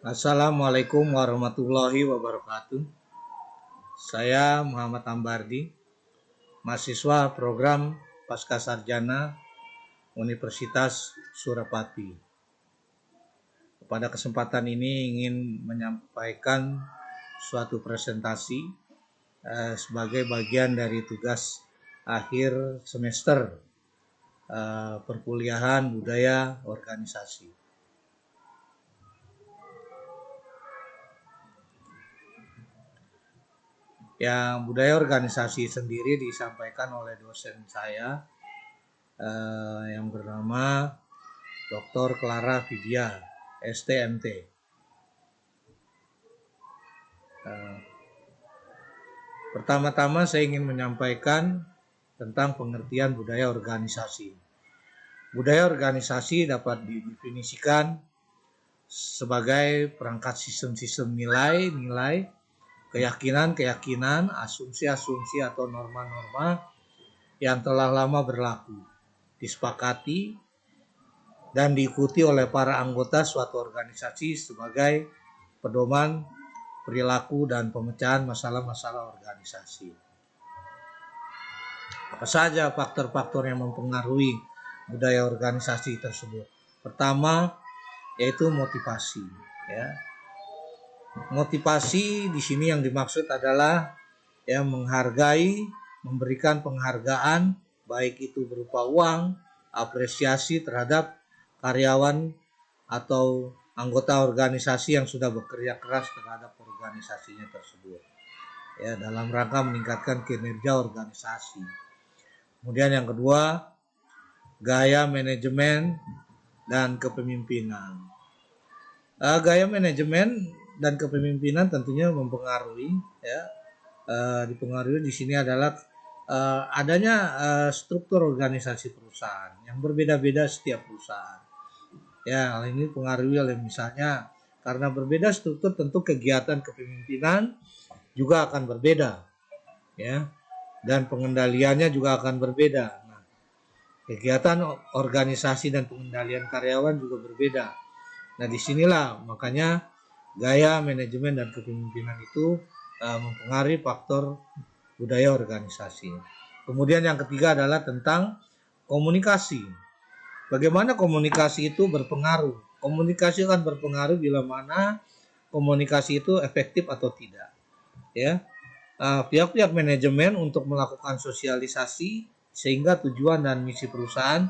Assalamualaikum warahmatullahi wabarakatuh. Saya Muhammad Ambardi, mahasiswa program Pascasarjana Universitas Surapati. Pada kesempatan ini ingin menyampaikan suatu presentasi sebagai bagian dari tugas akhir semester perkuliahan budaya organisasi. Yang budaya organisasi sendiri disampaikan oleh dosen saya yang bernama Dr. Clara Vidya, STMT. Pertama-tama saya ingin menyampaikan tentang pengertian budaya organisasi. Budaya organisasi dapat didefinisikan sebagai perangkat sistem-sistem nilai-nilai, keyakinan-keyakinan, asumsi-asumsi atau norma-norma yang telah lama berlaku, disepakati, dan diikuti oleh para anggota suatu organisasi sebagai pedoman perilaku dan pemecahan masalah-masalah organisasi. Apa saja faktor-faktor yang mempengaruhi budaya organisasi tersebut? Pertama, yaitu motivasi. Motivasi di sini yang dimaksud adalah menghargai, memberikan penghargaan, baik itu berupa uang, apresiasi terhadap karyawan atau anggota organisasi yang sudah bekerja keras terhadap organisasinya tersebut, dalam rangka meningkatkan kinerja organisasi. Kemudian yang kedua, gaya manajemen dan kepemimpinan. Gaya manajemen dan kepemimpinan tentunya mempengaruhi, dipengaruhi di sini adalah adanya struktur organisasi perusahaan yang berbeda-beda setiap perusahaan. Hal ini dipengaruhi oleh misalnya karena berbeda struktur, tentu kegiatan kepemimpinan juga akan berbeda, dan pengendaliannya juga akan berbeda. Nah, kegiatan organisasi dan pengendalian karyawan juga berbeda. Nah, disinilah makanya gaya manajemen dan kepemimpinan itu mempengaruhi faktor budaya organisasi. Kemudian yang ketiga adalah tentang komunikasi. Bagaimana komunikasi itu berpengaruh? Komunikasi akan berpengaruh bila mana komunikasi itu efektif atau tidak. Pihak-pihak manajemen untuk melakukan sosialisasi sehingga tujuan dan misi perusahaan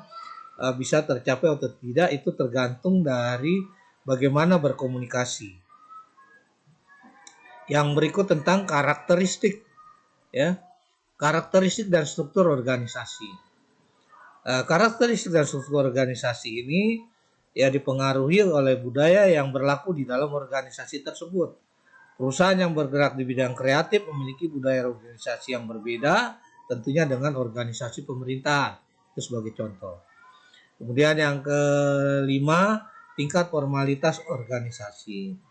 bisa tercapai atau tidak itu tergantung dari bagaimana berkomunikasi. Yang berikut tentang karakteristik, karakteristik dan struktur organisasi. Karakteristik dan struktur organisasi ini dipengaruhi oleh budaya yang berlaku di dalam organisasi tersebut. Perusahaan yang bergerak di bidang kreatif memiliki budaya organisasi yang berbeda tentunya dengan organisasi pemerintahan. Itu sebagai contoh. Kemudian yang kelima, tingkat formalitas organisasi.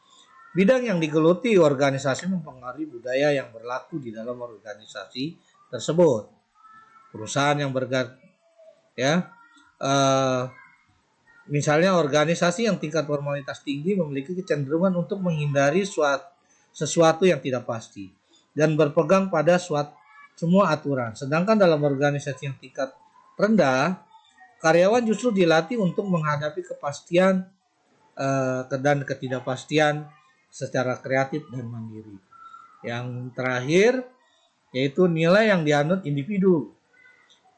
Bidang yang digeluti organisasi mempengaruhi budaya yang berlaku di dalam organisasi tersebut. Perusahaan yang bergerak, misalnya organisasi yang tingkat formalitas tinggi memiliki kecenderungan untuk menghindari sesuatu yang tidak pasti dan berpegang pada semua aturan. Sedangkan dalam organisasi yang tingkat rendah, karyawan justru dilatih untuk menghadapi kepastian dan ketidakpastian secara kreatif dan mandiri. Yang terakhir yaitu nilai yang dianut individu.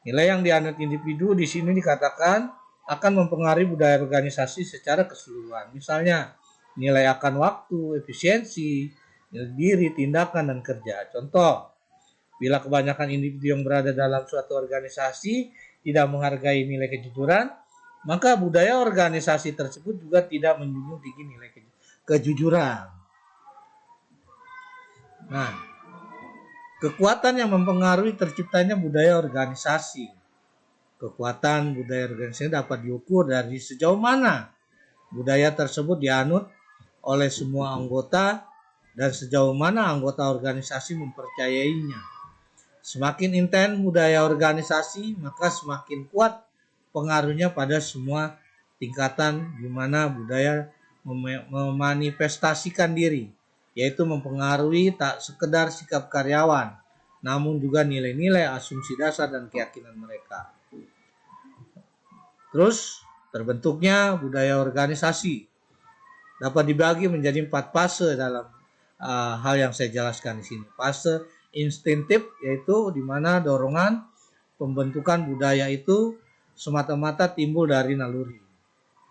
Nilai yang dianut individu di sini dikatakan akan mempengaruhi budaya organisasi secara keseluruhan. Misalnya nilai akan waktu, efisiensi, nilai diri, tindakan, dan kerja. Contoh, bila kebanyakan individu yang berada dalam suatu organisasi tidak menghargai nilai kejujuran, maka budaya organisasi tersebut juga tidak menjunjung tinggi nilai kejujuran. Nah, kekuatan yang mempengaruhi terciptanya budaya organisasi. Kekuatan budaya organisasi dapat diukur dari sejauh mana budaya tersebut dianut oleh semua anggota dan sejauh mana anggota organisasi mempercayainya. Semakin intens budaya organisasi, maka semakin kuat pengaruhnya pada semua tingkatan di mana budaya memanifestasikan diri, yaitu mempengaruhi tak sekedar sikap karyawan, namun juga nilai-nilai, asumsi dasar, dan keyakinan mereka. Terus, terbentuknya budaya organisasi dapat dibagi menjadi 4 fase dalam hal yang saya jelaskan di sini. Fase instintif, yaitu di mana dorongan pembentukan budaya itu semata-mata timbul dari naluri.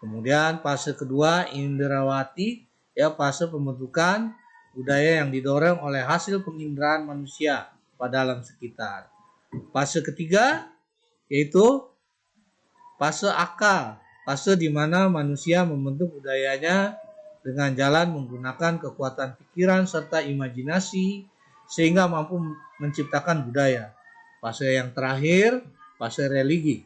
Kemudian fase kedua indrawati, ya, fase pembentukan budaya yang didorong oleh hasil penginderaan manusia pada alam sekitar. Fase ketiga yaitu fase akal, fase di mana manusia membentuk budayanya dengan jalan menggunakan kekuatan pikiran serta imajinasi sehingga mampu menciptakan budaya. Fase yang terakhir, fase religi.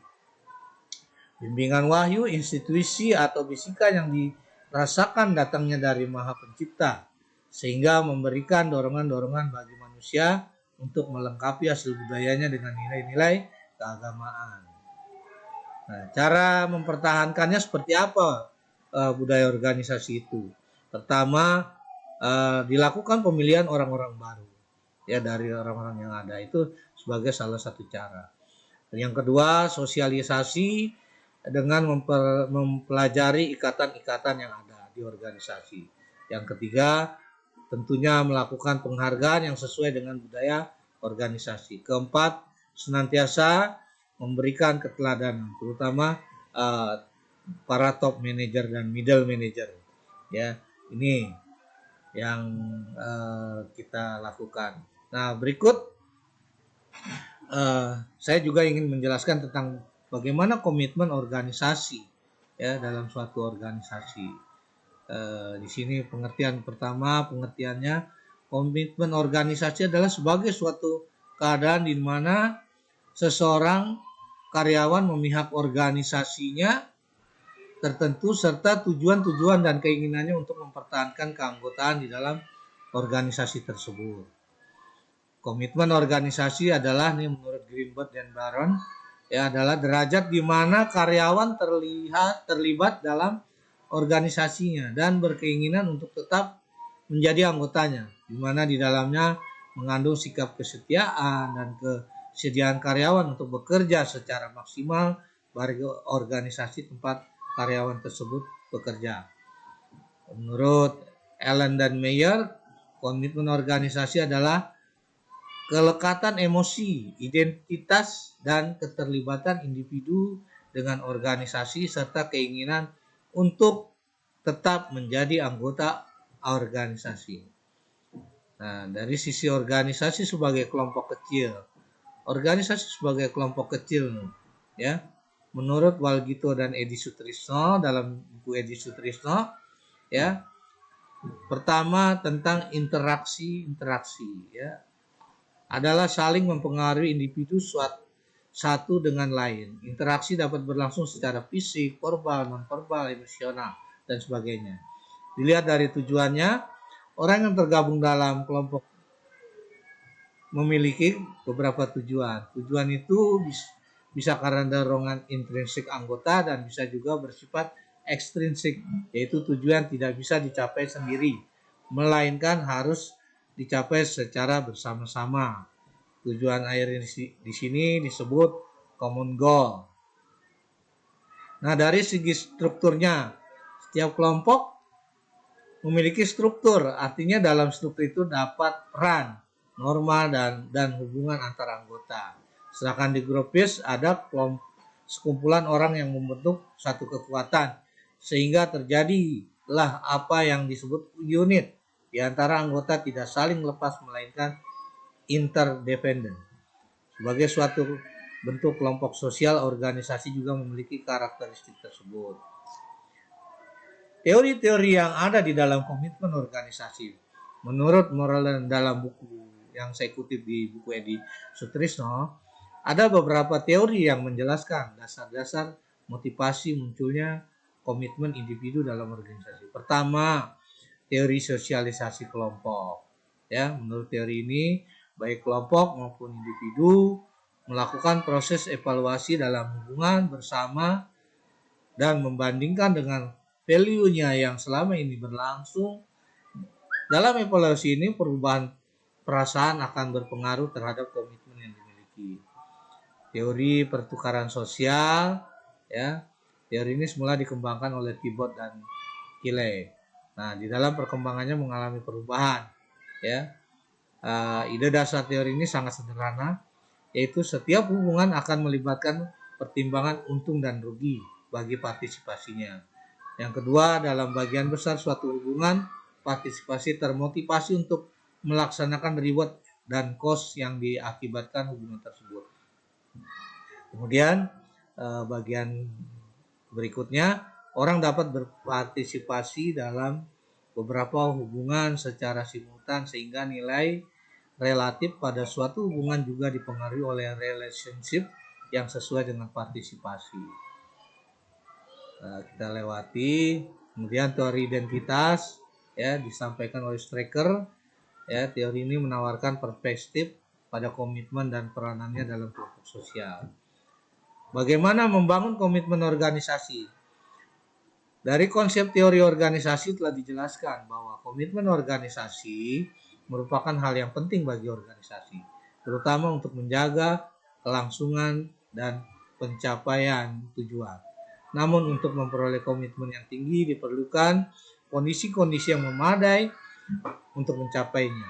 Bimbingan wahyu, institusi atau bisikan yang dirasakan datangnya dari Maha Pencipta, sehingga memberikan dorongan-dorongan bagi manusia untuk melengkapi hasil budayanya dengan nilai-nilai keagamaan. Nah, cara mempertahankannya seperti apa budaya organisasi itu? Pertama, dilakukan pemilihan orang-orang baru, ya, dari orang-orang yang ada, itu sebagai salah satu cara. Yang kedua, sosialisasi dengan mempelajari ikatan-ikatan yang ada di organisasi. Yang ketiga, tentunya melakukan penghargaan yang sesuai dengan budaya organisasi. Keempat, senantiasa memberikan keteladanan, terutama para top manager dan middle manager. Ya, ini yang kita lakukan. Nah, berikut saya juga ingin menjelaskan tentang bagaimana komitmen organisasi, ya, dalam suatu organisasi. Di sini pengertian pertama, pengertiannya, komitmen organisasi adalah sebagai suatu keadaan di mana seseorang karyawan memihak organisasinya tertentu serta tujuan-tujuan dan keinginannya untuk mempertahankan keanggotaan di dalam organisasi tersebut. Komitmen organisasi adalah, nih menurut Greenberg dan Baron, ya, adalah derajat di mana karyawan terlibat dalam organisasinya dan berkeinginan untuk tetap menjadi anggotanya, di mana di dalamnya mengandung sikap kesetiaan dan kesediaan karyawan untuk bekerja secara maksimal bagi organisasi tempat karyawan tersebut bekerja. Menurut Allen dan Meyer, komitmen organisasi adalah kelekatan emosi, identitas, dan keterlibatan individu dengan organisasi serta keinginan untuk tetap menjadi anggota organisasi. Nah, dari sisi organisasi sebagai kelompok kecil, ya, menurut Walgito dan Edi Sutrisno dalam buku Edi Sutrisno, ya, pertama tentang interaksi, ya, adalah saling mempengaruhi individu satu dengan lain. Interaksi dapat berlangsung secara fisik, verbal, non-verbal, emosional, dan sebagainya. Dilihat dari tujuannya, orang yang tergabung dalam kelompok memiliki beberapa tujuan. Tujuan itu bisa karena dorongan intrinsik anggota dan bisa juga bersifat ekstrinsik, yaitu tujuan tidak bisa dicapai sendiri, melainkan harus dicapai secara bersama-sama. Tujuan akhir di sini disebut common goal. Nah, dari segi strukturnya, setiap kelompok memiliki struktur, artinya dalam struktur itu dapat peran, norma, dan hubungan antar anggota. Sedangkan di grup BIS ada sekumpulan orang yang membentuk satu kekuatan, sehingga terjadilah apa yang disebut unit. Di antara anggota tidak saling lepas melainkan interdependen. Sebagai suatu bentuk kelompok sosial, organisasi juga memiliki karakteristik tersebut. Teori-teori yang ada di dalam komitmen organisasi, menurut Moreland dalam buku yang saya kutip di buku Edi Sutrisno, ada beberapa teori yang menjelaskan dasar-dasar motivasi munculnya komitmen individu dalam organisasi. Pertama, teori sosialisasi kelompok. Ya, menurut teori ini, baik kelompok maupun individu melakukan proses evaluasi dalam hubungan bersama dan membandingkan dengan value-nya yang selama ini berlangsung. Dalam evaluasi ini perubahan perasaan akan berpengaruh terhadap komitmen yang dimiliki. Teori pertukaran sosial, ya, teori ini semula dikembangkan oleh Thibot dan Kile. Nah, di dalam perkembangannya mengalami perubahan, ya. Ide dasar teori ini sangat sederhana, yaitu setiap hubungan akan melibatkan pertimbangan untung dan rugi bagi partisipasinya. Yang kedua, dalam bagian besar suatu hubungan, partisipasi termotivasi untuk melaksanakan reward dan cost yang diakibatkan hubungan tersebut. Kemudian bagian berikutnya, orang dapat berpartisipasi dalam beberapa hubungan secara simultan sehingga nilai relatif pada suatu hubungan juga dipengaruhi oleh relationship yang sesuai dengan partisipasi. Kita lewati. Kemudian teori identitas, ya, disampaikan oleh Strecker. Ya, teori ini menawarkan perspektif pada komitmen dan peranannya dalam kelompok sosial. Bagaimana membangun komitmen organisasi? Dari konsep teori organisasi telah dijelaskan bahwa komitmen organisasi merupakan hal yang penting bagi organisasi, terutama untuk menjaga kelangsungan dan pencapaian tujuan. Namun untuk memperoleh komitmen yang tinggi diperlukan kondisi-kondisi yang memadai untuk mencapainya.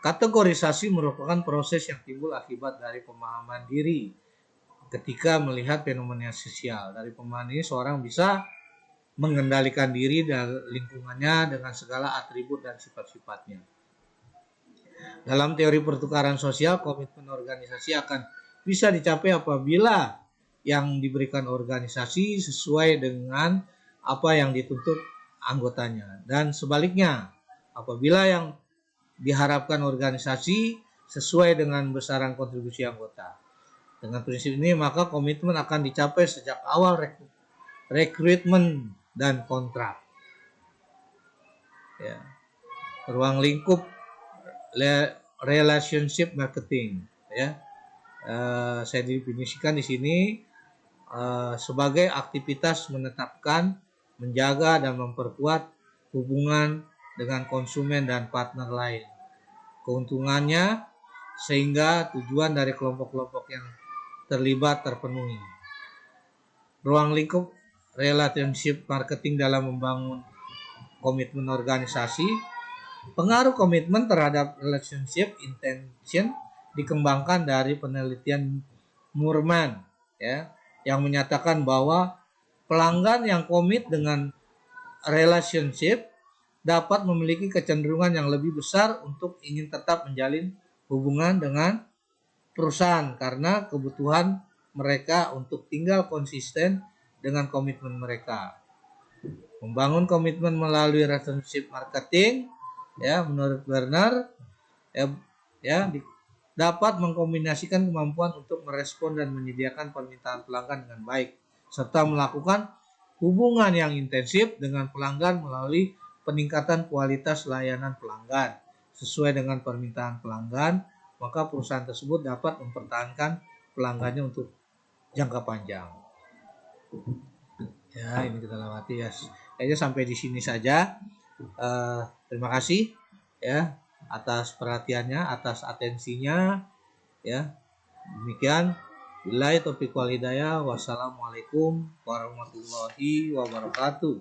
Kategorisasi merupakan proses yang timbul akibat dari pemahaman diri ketika melihat fenomena sosial. Dari pemahaman ini seorang bisa mengendalikan diri dan lingkungannya dengan segala atribut dan sifat-sifatnya. Dalam teori pertukaran sosial, komitmen organisasi akan bisa dicapai apabila yang diberikan organisasi sesuai dengan apa yang dituntut anggotanya, dan sebaliknya apabila yang diharapkan organisasi sesuai dengan besaran kontribusi anggota. Dengan prinsip ini maka komitmen akan dicapai sejak awal rekrutmen dan kontrak. Ya. Ruang lingkup relationship marketing, ya. Saya definisikan di sini sebagai aktivitas menetapkan, menjaga dan memperkuat hubungan dengan konsumen dan partner lain. Keuntungannya sehingga tujuan dari kelompok-kelompok yang terlibat terpenuhi. Ruang lingkup relationship marketing dalam membangun komitmen organisasi. Pengaruh komitmen terhadap relationship intention dikembangkan dari penelitian Moorman, ya, yang menyatakan bahwa pelanggan yang komit dengan relationship dapat memiliki kecenderungan yang lebih besar untuk ingin tetap menjalin hubungan dengan perusahaan karena kebutuhan mereka untuk tinggal konsisten dengan komitmen mereka. Membangun komitmen melalui relationship marketing, ya, menurut Werner, dapat mengkombinasikan kemampuan untuk merespon dan menyediakan permintaan pelanggan dengan baik, serta melakukan hubungan yang intensif dengan pelanggan melalui peningkatan kualitas layanan pelanggan sesuai dengan permintaan pelanggan. Maka perusahaan tersebut dapat mempertahankan pelanggannya untuk jangka panjang. Ya, ini kita lewati ya. Kayaknya sampai di sini saja. Terima kasih, ya, atas perhatiannya, atas atensinya, ya. Demikian. Billahi taufiq wal hidayah. Wassalamualaikum warahmatullahi wabarakatuh.